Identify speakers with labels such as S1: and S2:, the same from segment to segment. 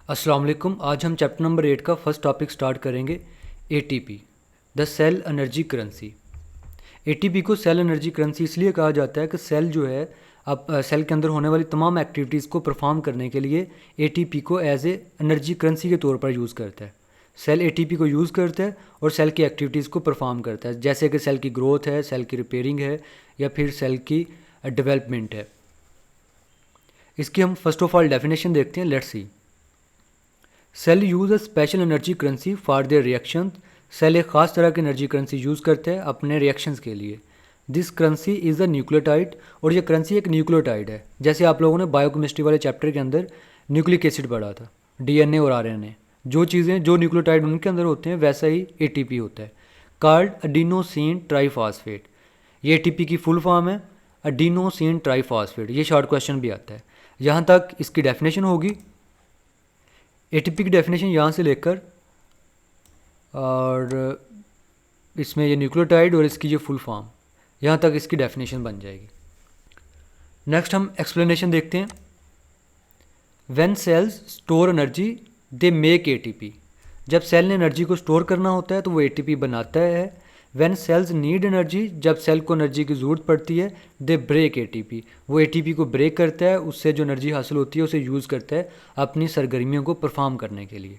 S1: अस्सलाम वालेकुम। आज हम चैप्टर नंबर 8 का फर्स्ट टॉपिक स्टार्ट करेंगे। ATP, the cell energy currency. ATP को सेल एनर्जी करेंसी इसलिए कहा जाता है कि सेल जो है अब सेल के अंदर होने वाली तमाम एक्टिविटीज़ को परफॉर्म करने के लिए एटीपी को एज ए एनर्जी करेंसी के तौर पर यूज़ करता है। सेल एटीपी को यूज़ करता है और सेल की एक्टिविटीज़ को परफॉर्म करता है, जैसे कि सेल की ग्रोथ है, सेल की रिपेयरिंग है या फिर सेल की डेवलपमेंट है। इसकी हम फर्स्ट ऑफ ऑल डेफिनेशन देखते हैं। Let's see. Cell use a special energy currency for their reaction. Cell एक ख़ास तरह की एनर्जी करेंसी यूज़ करते हैं अपने रिएक्शंस के लिए। This currency is a nucleotide, और ये करेंसी एक न्यूक्लियोटाइड है। जैसे आप लोगों ने बायोकेमिस्ट्री वाले चैप्टर के अंदर न्यूक्लिक एसिड पढ़ा था, डीएनए और आरएनए। जो चीज़ें जो न्यूक्लियोटाइड उनके अंदर होते हैं वैसा ही एटीपी होता है, कार्ड अडीनोसिन ट्राईफॉस्फेट। ये एटीपी की फुल फॉर्म है, अडीनोसिन ट्राईफॉस्फेट। ये शॉर्ट क्वेश्चन भी आता है। यहाँ तक इसकी डेफिनेशन होगी। एटीपी की डेफिनेशन यहाँ से लेकर और इसमें ये न्यूक्लियोटाइड और इसकी जो फुल फॉर्म, यहाँ तक इसकी डेफिनेशन बन जाएगी। नेक्स्ट हम एक्सप्लेनेशन देखते हैं। When cells store energy they make ATP. जब सेल ने एनर्जी को स्टोर करना होता है तो वो एटीपी बनाता है। व्हेन सेल्स नीड एनर्जी, जब सेल को एनर्जी की ज़रूरत पड़ती है, दे ब्रेक एटीपी। वो एटीपी को ब्रेक करता है, उससे जो एनर्जी हासिल होती है उसे यूज़ करता है अपनी सरगर्मियों को परफॉर्म करने के लिए।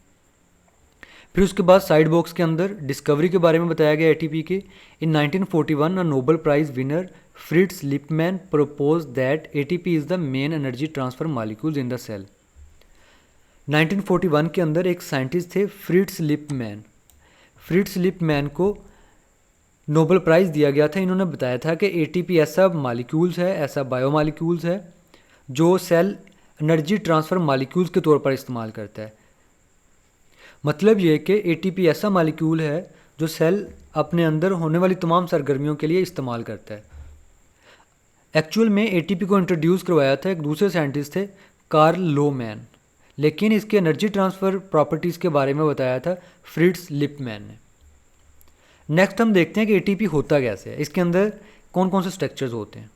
S1: फिर उसके बाद साइड बॉक्स के अंदर डिस्कवरी के बारे में बताया गया एटीपी के। In 1941 a Nobel prize winner Fritz Lipmann propose that ATP is the main energy transfer molecules in the cell. 1941 के अंदर एक साइंटिस्ट थे फ्रिट्ज लिपमैन। फ्रिट्ज लिपमैन को नोबेल प्राइज़ दिया गया था। इन्होंने बताया था कि एटीपी ऐसा मॉलिक्यूल्स है, ऐसा बायोमॉलिक्यूल्स है जो सेल एनर्जी ट्रांसफ़र मॉलिक्यूल्स के तौर पर इस्तेमाल करता है। मतलब ये कि एटीपी ऐसा मॉलिक्यूल है जो सेल अपने अंदर होने वाली तमाम सरगर्मियों के लिए इस्तेमाल करता है। एक्चुअल में एटीपी को इंट्रोड्यूस करवाया था एक दूसरे साइंटिस्ट थे, कार्ल लोमैन, लेकिन इसके एनर्जी ट्रांसफ़र प्रॉपर्टीज़ के बारे में बताया था फ्रिट्ज लिपमैन ने। नेक्स्ट हम देखते हैं कि एटीपी होता कैसे है, इसके अंदर कौन कौन से स्ट्रक्चर्स होते हैं।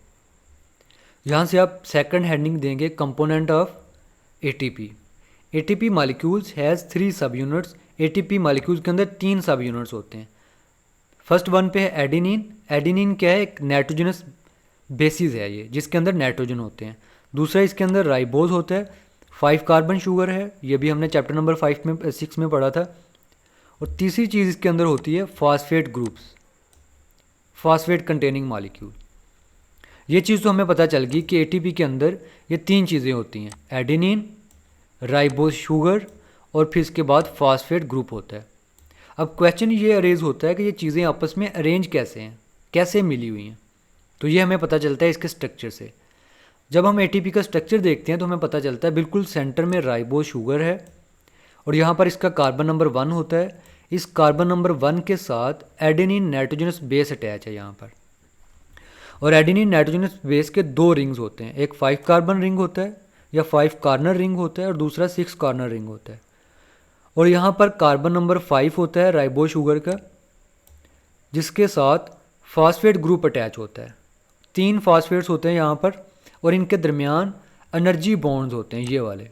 S1: यहाँ से आप सेकंड हेडिंग देंगे, component of ATP. ATP molecules has 3 सब यूनिट्स। एटीपी मॉलिक्यूल्स के अंदर 3 सब यूनिट्स होते हैं। फर्स्ट वन पे है एडिनिन। एडिनिन क्या है? एक नाइट्रोजनस बेसिस है ये, जिसके अंदर नाइट्रोजन होते हैं। दूसरा इसके अंदर राइबोज होता है, 5 कार्बन शुगर है, ये भी हमने चैप्टर नंबर 6 में पढ़ा था। और तीसरी चीज़ इसके अंदर होती है phosphate groups, phosphate containing molecule. ये चीज़ तो हमें पता चल गई कि एटीपी के अंदर ये 3 चीज़ें होती हैं, एडिनिन, राइबोज शुगर और फिर इसके बाद फॉस्फेट ग्रुप होता है। अब क्वेश्चन ये अरेज होता है कि ये चीज़ें आपस में अरेंज कैसे हैं, कैसे मिली हुई हैं। तो ये हमें पता चलता है इसके स्ट्रक्चर से। जब हम एटीपी का स्ट्रक्चर देखते हैं तो हमें पता चलता है बिल्कुल सेंटर में राइबोज शुगर है और यहाँ पर इसका कार्बन नंबर 1 होता है। इस कार्बन नंबर 1 के साथ एडेनिन नाइट्रोजनस बेस अटैच है यहाँ पर। और एडेनिन नाइट्रोजनस बेस के 2 रिंग्स होते हैं, एक 5 कार्बन रिंग होता है या 5 कॉर्नर रिंग होता है और दूसरा 6 कॉर्नर रिंग होता है। और यहाँ पर कार्बन नंबर 5 होता है राइबोज शुगर का, जिसके साथ फॉस्फेट ग्रुप अटैच होता है। 3 फॉस्फेट्स होते हैं यहाँ पर और इनके दरमियान एनर्जी बॉन्ड्स होते हैं, ये वाले।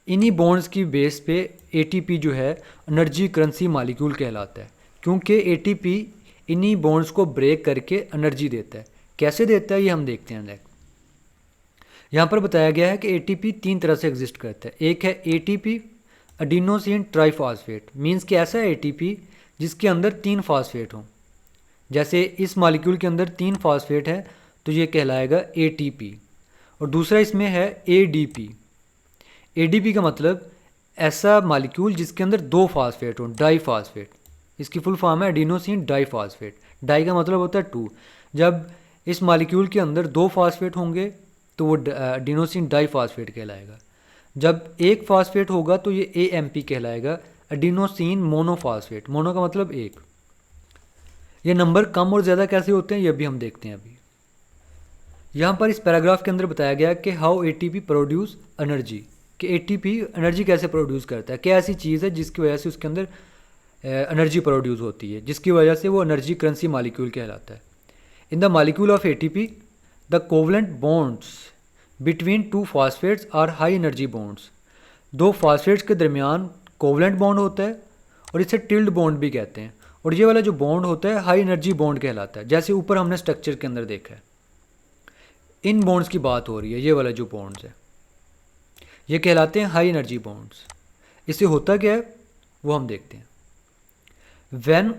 S1: इन्हीं बॉन्ड्स की बेस पे एटीपी जो है एनर्जी करेंसी मॉलिक्यूल कहलाता है, क्योंकि एटीपी इन्हीं बॉन्ड्स को ब्रेक करके एनर्जी देता है। कैसे देता है ये हम देखते हैं। यहाँ पर बताया गया है कि एटीपी 3 तरह से एग्जिस्ट करता है। एक है एटीपी अडीनोसिन ट्राईफॉस्फेट, मीन्स कि ऐसा है एटीपी जिसके अंदर 3 फॉस्फेट हों। जैसे इस मॉलिक्यूल के अंदर 3 फॉस्फेट है तो ये कहलाएगा एटीपी। और दूसरा इसमें है एडीपी। एडीपी का मतलब ऐसा मॉलिक्यूल जिसके अंदर 2 फॉस्फेट हों, डाईफॉस्फेट। इसकी फुल फॉर्म है एडिनोसिन डाईफॉस्फेट। डाई का मतलब होता है 2। जब इस मॉलिक्यूल के अंदर 2 फॉस्फेट होंगे तो वो एडिनोसिन डाईफॉस्फेट कहलाएगा। जब एक फॉस्फेट होगा तो ये एएमपी कहलाएगा, एडिनोसिन मोनोफॉस्फेट। मोनो का मतलब एक। ये नंबर कम और ज़्यादा कैसे होते हैं ये भी हम देखते हैं अभी। यहाँ पर इस पैराग्राफ के अंदर बताया गया कि हाउ एटीपी प्रोड्यूस एनर्जी, कि एटीपी एनर्जी कैसे प्रोड्यूस करता है। क्या ऐसी चीज़ है जिसकी वजह से उसके अंदर एनर्जी प्रोड्यूस होती है, जिसकी वजह से वो एनर्जी करेंसी मॉलिक्यूल कहलाता है। In the molecule of ATP the covalent bonds between 2 phosphates are high energy bonds. दो फॉस्फेट्स के दरमियान कोवलेंट बॉन्ड होता है और इसे टिल्ड बॉन्ड भी कहते हैं। और ये वाला जो बॉन्ड होता है हाई एनर्जी बॉन्ड कहलाता है, जैसे ऊपर हमने स्ट्रक्चर के अंदर देखा है। इन बॉन्ड्स की बात हो रही है, ये वाला जो बॉन्ड्स है ये कहलाते हैं हाई एनर्जी बॉन्ड्स। इससे होता क्या है वो हम देखते हैं। When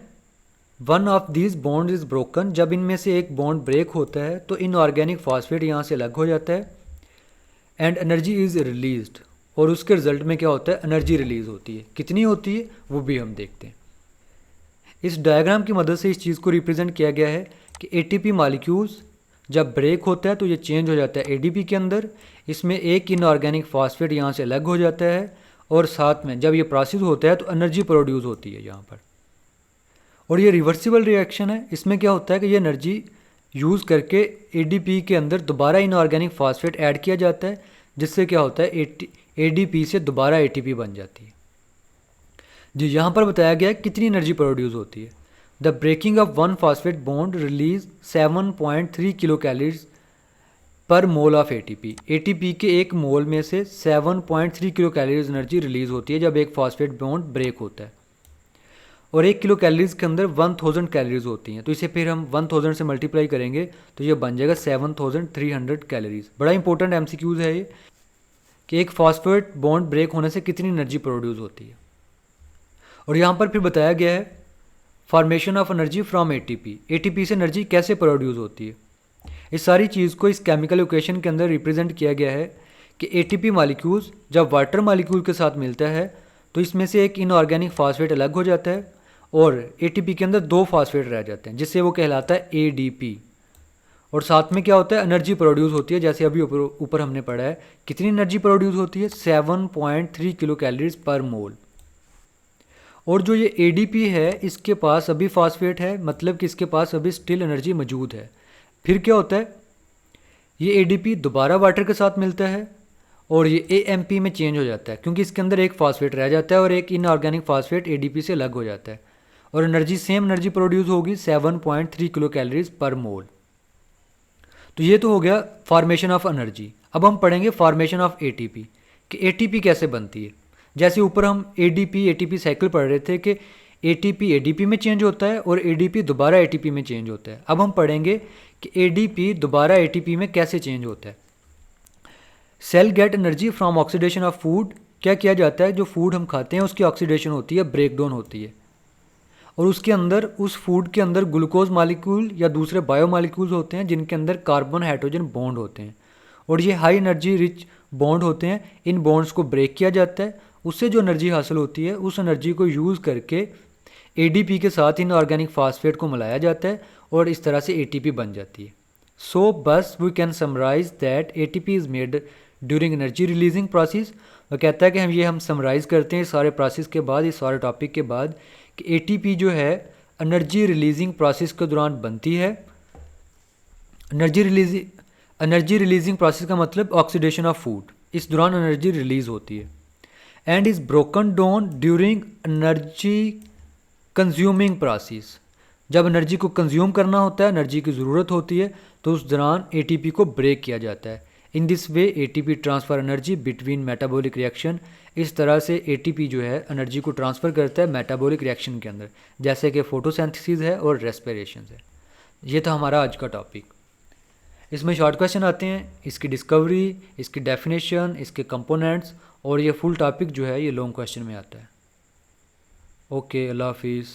S1: one of these bond is broken, जब इनमें से एक बॉन्ड ब्रेक होता है तो इनऑर्गेनिक फॉस्फेट यहाँ से अलग हो जाता है एंड एनर्जी इज़ रिलीज्ड, और उसके रिजल्ट में क्या होता है, एनर्जी रिलीज़ होती है। कितनी होती है वो भी हम देखते हैं। इस डायग्राम की मदद से इस चीज़ को रिप्रेजेंट किया गया है कि एटीपी मॉलिक्यूल्स जब ब्रेक होता है तो ये चेंज हो जाता है एडीपी के अंदर। इसमें एक इनऑर्गेनिक फॉस्फेट यहाँ से अलग हो जाता है और साथ में जब ये प्रोसेस होता है तो एनर्जी प्रोड्यूस होती है यहाँ पर। और ये रिवर्सिबल रिएक्शन है। इसमें क्या होता है कि ये एनर्जी यूज़ करके एडीपी के अंदर दोबारा इनऑर्गेनिक फॉस्फेट ऐड किया जाता है, जिससे क्या होता है एडीपी से दोबारा एटीपी बन जाती है। जी यहाँ पर बताया गया है कितनी एनर्जी प्रोड्यूस होती है। The breaking of one phosphate bond release 7.3 kilocalories per mole of ATP. ATP के एक मोल में से 7.3 किलो कैलोरीज एनर्जी रिलीज होती है जब एक फॉस्फेट बॉन्ड ब्रेक होता है। और 1 किलो कैलोरीज के अंदर 1000 कैलोरीज होती हैं, तो इसे फिर हम 1000 से मल्टीप्लाई करेंगे तो ये बन जाएगा 7300 कैलोरीज। बड़ा इंपॉर्टेंट एमसीक्यूज है ये कि एक फॉस्फेट बॉन्ड ब्रेक होने से कितनी एनर्जी प्रोड्यूस होती है। और यहाँ पर फिर बताया गया है formation of energy from ATP. ATP से एनर्जी कैसे प्रोड्यूस होती है। इस सारी चीज़ को इस केमिकल इक्वेशन के अंदर रिप्रेजेंट किया गया है कि एटीपी मॉलिक्यूल्स जब वाटर मॉलिक्यूल के साथ मिलता है तो इसमें से एक इनऑर्गेनिक फॉस्फेट अलग हो जाता है और एटीपी के अंदर 2 फॉस्फेट रह जाते हैं, जिससे वो कहलाता है एडीपी। और साथ में क्या होता है, एनर्जी प्रोड्यूस होती है। जैसे अभी ऊपर हमने पढ़ा है कितनी एनर्जी प्रोड्यूस होती है, 7.3 किलो कैलोरीज पर मोल। और जो ये एडीपी है इसके पास अभी फॉस्फेट है, मतलब कि इसके पास अभी स्टिल एनर्जी मौजूद है। फिर क्या होता है, ये एडीपी दोबारा वाटर के साथ मिलता है और ये एएमपी में चेंज हो जाता है, क्योंकि इसके अंदर एक फॉस्फेट रह जाता है और एक इनऑर्गेनिक फॉस्फेट एडीपी से अलग हो जाता है। और एनर्जी सेम एनर्जी प्रोड्यूस होगी 7.3 किलो कैलोरीज पर मोल। तो ये तो हो गया फॉर्मेशन ऑफ एनर्जी। अब हम पढ़ेंगे फॉर्मेशन ऑफ एटीपी कि एटीपी कैसे बनती है। जैसे ऊपर हम एटीपी साइकिल पढ़ रहे थे कि एटीपी एडीपी में चेंज होता है और एडीपी दोबारा एटीपी में चेंज होता है। अब हम पढ़ेंगे कि एडीपी दोबारा एटीपी में कैसे चेंज होता है। Cell get energy from oxidation of food. क्या किया जाता है, जो फूड हम खाते हैं उसकी ऑक्सीडेशन होती है, ब्रेकडाउन होती है, और उसके अंदर उस फूड के अंदर ग्लूकोज मालिक्यूल या दूसरे बायो मालिक्यूल्स होते हैं जिनके अंदर कार्बन हाइड्रोजन बॉन्ड होते हैं और ये हाई एनर्जी रिच बॉन्ड होते हैं। इन बॉन्ड्स को ब्रेक किया जाता है, उससे जो एनर्जी हासिल होती है उस एनर्जी को यूज़ करके एडीपी के साथ इनऑर्गेनिक फॉस्फेट को मिलाया जाता है और इस तरह से एटीपी बन जाती है। सो बस we can summarise that ATP is made during energy releasing process. वो कहता है कि हम समराइज़ करते हैं सारे प्रोसेस के बाद, इस सारे टॉपिक के बाद, कि एटीपी जो है एनर्जी रिलीजिंग प्रोसेस के दौरान बनती है। एनर्जी रिलीजिंग प्रोसेस का मतलब ऑक्सीडेशन ऑफ फूड, इस दौरान एनर्जी रिलीज होती है। And is broken down during energy consuming process. जब एनर्जी को कंज्यूम करना होता है, एनर्जी की ज़रूरत होती है, तो उस दौरान एटीपी को ब्रेक किया जाता है। In this way ATP transfer energy between metabolic reaction. इस तरह से एटीपी जो है एनर्जी को ट्रांसफ़र करता है मेटाबॉलिक रिएक्शन के अंदर, जैसे कि फोटोसिंथेसिस है और रेस्पिरेशन है। ये था हमारा आज का टॉपिक। इसमें शॉर्ट क्वेश्चन आते हैं, इसकी डिस्कवरी, इसकी डेफिनेशन, इसके कंपोनेंट्स, और ये फुल टॉपिक जो है ये लॉन्ग क्वेश्चन में आता है। ओके, अल्लाह हाफिज़।